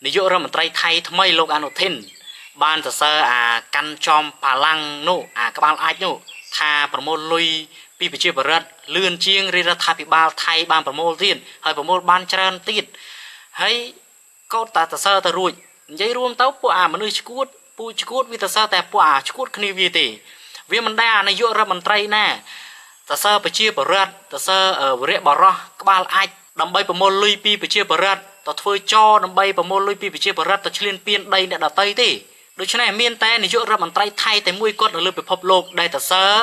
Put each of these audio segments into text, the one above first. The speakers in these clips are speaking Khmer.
នាយករដ្ឋមន្ត្រីថៃថ្មីលោកអនុทิនបានសរសើរអាកាន់ចំបាឡាំងនោះអាក្បាលអាចនោះថាប្រមូលលុយពីប្រជាពលរដ្ឋលឿនជាងរាជរដ្ឋាភិបាលថៃបានប្រមូលទៀតហើយប្រមូលបានច្រើនទៀតហើយក៏តាសរសើរទៅរួចនិយាយរួមទៅពួកអាមនុស្សឈួតពូឈួតវាសរសើរតែពួកអាឈួតគ្នាវាទេវាមិនដែលអានាយករដ្ឋមន្ត្រីណាសរសើរប្រជាពលរដ្ឋសរសើរវរៈបរោះក្បាលអាចដើម្បីប្រមូលលុយពីប្រជាពលរដ្ឋទៅធ្វើចដើម្បីប្រមូលលុយពីប្រជាពលរដ្ឋទៅឈ្លានពានដីអ្នកដទៃទេដូច្នេះមានតែនាយករដ្ឋមន្ត្រីថៃតែមួយគាត់នៅលើពិភពលោកដែលសរសើរ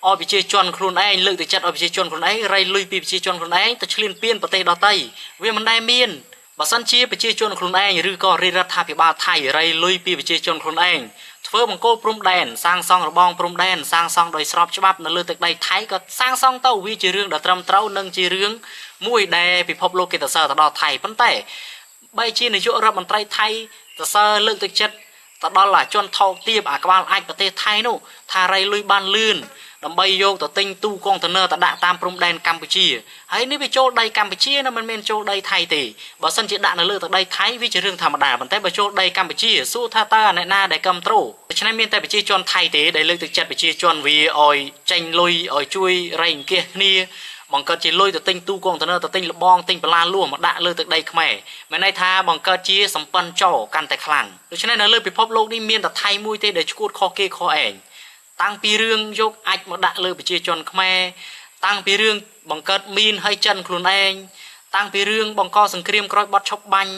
ឲ្យប្រជាជនខ្លួនឯងលើកទឹកចិត្តឲ្យប្រជាជនខ្លួនឯងរៃលុយពីប្រជាជនខ្លួនឯងទៅឈ្លានពានប្រទេសដទៃវាមិនដែលមានបើសិនជាប្រជាជនខ្លួនឯងឬក៏រាជរដ្ឋាភិបាលថៃរៃលុយពីប្រជាជនខ្លួនឯងធ្វើបង្គោលព្រំដែនសាងសង់របងព្រំដែនសាងសង់ដោយស្របច្បាប់នៅលើទឹកដីថៃក៏សាងសង់ទៅវាជារឿងដ៏ត្រឹមត្រូវនិងជារឿងមួយដែលពិភពលោកគេសរសើរទៅដល់ថៃប៉ុន្តែបីជានាយករដ្ឋមន្ត្រីថៃសរសើរលើកទឹកចិត្តទៅដល់អាជនថោកទាបអាក្បាលអាចប្រទេសថៃនោះថារៃលុយបានលឿនដើម្បីយកទៅទិញទូកុងតឺន័រទៅដាក់តាមព្រំដែនកម្ពុជាហើយនេះវាចូលដីកម្ពុជាណាមិនមែនចូលដីថៃទេបើសិនជាដាក់នៅលើទឹកដីថៃវាជារឿងធម្មតាប៉ុន្តែបើចូលដីកម្ពុជាសួរថាតើអ្នកណាដែលគ្រប់ត្រូលដូច្នេះមានតែប្រជាជនថៃទេដែលលើកទឹកចិត្តប្រជាជនវាឲ្យចេញលុយឲ្យជួយរៃអង្គាសគ្នាបង្កើតជាលុយទៅទិញទូកុងតឺន័រទៅទិញលបងទិញបន្លាលួសមកដាក់លើទឹកដីខ្មែរមានន័យថាបង្កើតជាសម្ព័ន្ធចោកាន់តែខ្លាំងដូច្នេះនៅលើពិភពលោកនេះមានតែថៃមួយទេដែលឈួតខុសគេខុសឯងតាំងពីរឿងយកអាចមកដាក់លើប្រជាជនខ្មែរតាំងពីរឿងបង្កើតមីនឲ្យចិនខ្លួនឯងតាំងពីរឿងបង្កសង្គ្រាមក្រោយបត់ឈប់បាញ់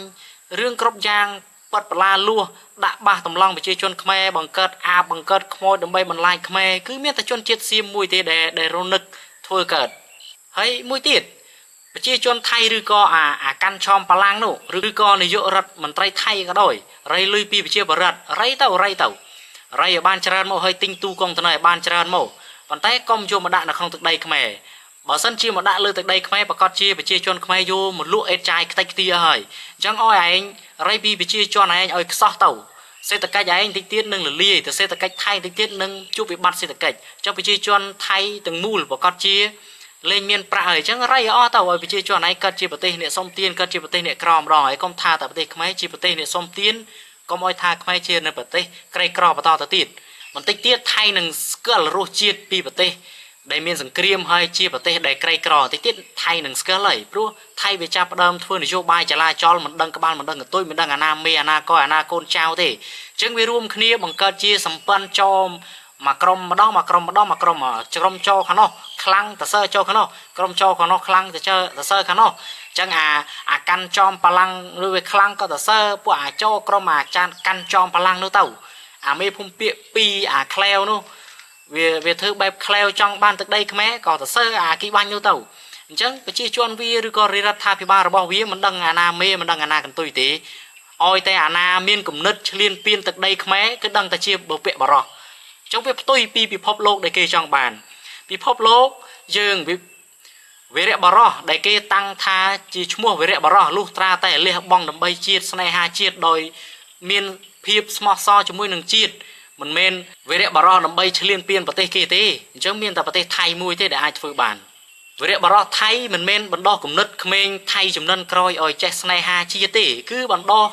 រឿងគ្រប់យ៉ាងបាត់បលាលួសដាក់បាសតម្លង់ប្រជាជនខ្មែរបង្កើតអាបបង្កើតខ្មោចដើម្បីបន្លាចខ្មែរគឺមានតែជនជាតិសៀមមួយទេដែលរនឹកធ្វើកើតហើយមួយទៀតប្រជាជនថៃឬក៏អាកាន់ឆោមបាឡាំងនោះឬក៏នាយករដ្ឋមន្ត្រីថៃក៏ដោយរៃលុយពីប្រជាពលរដ្ឋរៃទៅរៃឲ្យបានច្រើនមកហើយទិញទូកុងតឺន័រឲ្យបានច្រើនមកប៉ុន្តែកុំយកមកដាក់នៅក្នុងទឹកដីខ្មែរបើសិនជាមកដាក់លើទឹកដីខ្មែរប្រកាសជាប្រជាជនខ្មែរយកមកលក់អេតចាយខ្ទេចខ្ទាហើយអញ្ចឹងឲ្យឯងរៃពីប្រជាជនឯងឲ្យខ្សោះទៅសេដ្ឋកិច្ចឯងតិចទៀតនឹងរលាយទៅសេដ្ឋកិច្ចថៃតិចទៀតនឹងជួបវិបត្តិសេដ្ឋកិច្ចអញ្ចឹងប្រជាជនថៃទាំងមូលប្រកាសជាលេងមានប្រាក់ហើយអញ្ចឹងរៃអស់ទៅឲ្យប្រជាជនឯងកើតជាប្រទេសអ្នកសុំទានកើតជាប្រទេសអ្នកក្រម្ដងហើយកុំថាតែប្រទេសខ្មែរជាប្រទេសអ្នកសុំទានកុំឲ្យថាខ្មែរជានៅប្រទេសក្រីក្របន្តទៅទៀតបន្តិចទៀតថៃនឹងស្គាល់រសជាតិពីប្រទេសដែលមានសង្គ្រាមហើយជាប្រទេសដែលក្រីក្របន្តិចទៀតថៃនឹងស្គាល់ហើយព្រោះថៃវាចាប់ផ្ដើមធ្វើនយោបាយចលាចលមិនដឹងក្បាលមិនដឹងកន្ទុយមិនដឹងអាណាមេអាណាកយអាណាកូនចៅទេអញ្ចឹងវារួមគ្នាបង្កើតជាសម្ព័ន្ធចោមមកក្រុមម្ដងក្រុមចោខាងនោះខ្លាំងតសើចោខាងនោះក្រុមចោខាងនោះខ្លាំងតសើខាងនោះចឹងអាកាន់ចំបាឡាំងឬវាខ្លាំងក៏ទៅសើពួកអាចោក្រុមអាចារ្យកាន់ចំបាឡាំងនោះទៅអាមេភូមិពាក2អាក្លែវនោះវាធ្វើបែបក្លែវចង់បានទឹកដីខ្មែរក៏ទៅសើអាគីបាញ់នោះទៅអញ្ចឹងប្រជាជនវាឬក៏រដ្ឋាភិបាលរបស់វាមិនដឹងអាណាមេមិនដឹងអាណាកន្ទុយទេឲ្យតែអាណាមានគំនិតឈ្លានពានទឹកដីខ្មែរគឺដឹងតែជាបើពាក់បរោះអញ្ចឹងវាផ្ទុយពីពិភពលោកដែលគេចង់បានពិភពលោកយើងវីរៈបរោះដែលគេតាំងថាជាឈ្មោះវីរៈបរោះលុះត្រាតែលះបង់ដើម្បីជាតិស្នេហាជាតិដោយមានភាពស្មោះសរជាមួយនឹងជាតិមិនមែនវីរៈបរោះដើម្បីឈ្លានពានប្រទេសគេទេអញ្ចឹងមានតែប្រទេសថៃមួយទេដែលអាចធ្វើបានវីរៈបរោះថៃមិនមែនបណ្ដោះគំនិតក្មេងថៃចំនួនក្រោយឲ្យចេះស្នេហាជាតិទេគឺបណ្ដោះ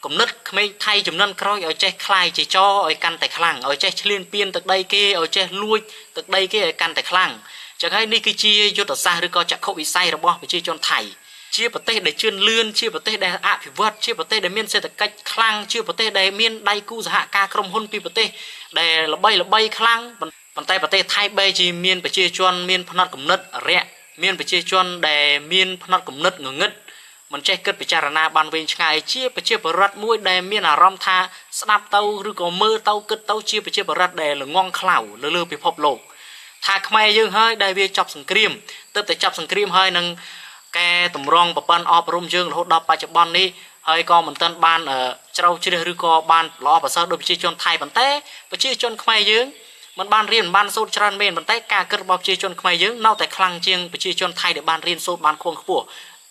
គំនិតក្មេងថៃចំនួនក្រោយឲ្យចេះខ្លាយជាចោឲ្យកាន់តែខ្លាំងឲ្យចេះឈ្លានពានទឹកដីគេឲ្យចេះលួចទឹកដីគេឲ្យកាន់តែខ្លាំងចឹងហើយនេះគឺជាយុទ្ធសាស្ត្រឬក៏ចក្ខុវិស័យរបស់ប្រជាជនថៃជាប្រទេសដែលជឿនលឿនជាប្រទេសដែលអភិវឌ្ឍជាប្រទេសដែលមានសេដ្ឋកិច្ចខ្លាំងជាប្រទេសដែលមានដៃគូសហការក្រុមហ៊ុនពីប្រទេសដែលល្បីខ្លាំងប៉ុន្តែប្រទេសថៃបែរជាមានប្រជាជនមានផ្នត់គំនិតរាក់មានប្រជាជនដែលមានផ្នត់គំនិតងងឹតមិនចេះគិតពិចារណាបានវែងឆ្ងាយជាប្រជាពលរដ្ឋមួយដែលមានអារម្មណ៍ថាស្ដាប់ទៅឬក៏មើលទៅគិតទៅជាប្រជាពលរដ្ឋដែលល្ងង់ខ្លៅលើពិភពលោកថាខ្មែរយើងហើយដែលវាចប់សង្គ្រាមទើបតែចប់សង្គ្រាមហើយនឹងកែតម្រង់ប្រព័ន្ធអប់រំយើងរហូតដល់បច្ចុប្បន្ននេះហើយក៏មិនទាន់បានជ្រៅជ្រះឬក៏បានល្អប្រសើរដោយប្រជាជនថៃប៉ុន្តែប្រជាជនខ្មែរយើងមិនបានរៀនមិនបានសូត្រច្រើនមែនប៉ុន្តែការគិតរបស់ប្រជាជនខ្មែរយើងនៅតែខ្លាំងជាងប្រជាជនថៃដែលបានរៀនសូត្របានខ្ពង់ខ្ពស់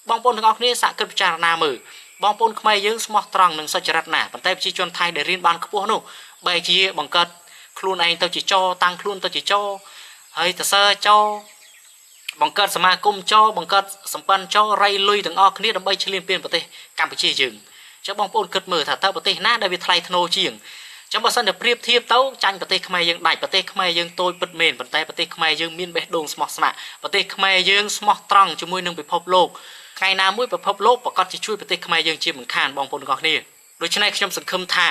បងប្អូនទាំងអស់គ្នាសាកគិតពិចារណាមើលបងប្អូនខ្មែរយើងស្មោះត្រង់និងសុចរិតណាស់ប៉ុន្តែប្រជាជនថៃដែលរៀនបានខ្ពស់នោះបែរជាបង្កើតខ្លួនឯងទៅជាចោតាំងខ្លួនទៅជាចោហើយតសើចោបង្កើតសមាគមចោបង្កើតសម្ព័ន្ធចោរៃលុយទាំងអស់គ្នាដើម្បីឈ្លានពានប្រទេសកម្ពុជាយើងអ จะบองปนเกิดมือถ้าเต้าประเทศหน้าได้วิทยาธโนเชียงจังบอสันเดเปรียบเทียบเต้าจันประเทศขมายยังได้ประเทศขมายยังโตยปิดเมนประเทศขมายยังมีนเบดดงสมอสนะประเทศขมายยังสมอตรังจมวยนึงไปพบโลกใครนามุ้ยไปพบโลกประกอบจะช่วยประเทศขมายยังเชียเหมือนขานบองปนกอกนี่โดยชนะขยมสังคมท่า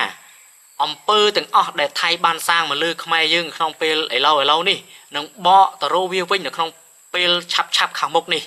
อมเปอร์ถึงออกแดดไทยบานสร้างมาเลือกขมายยังขนมเปลไอเล่านี่นังบ่อตะโรวิววิ่งในขนมเปลชับขางมกนี่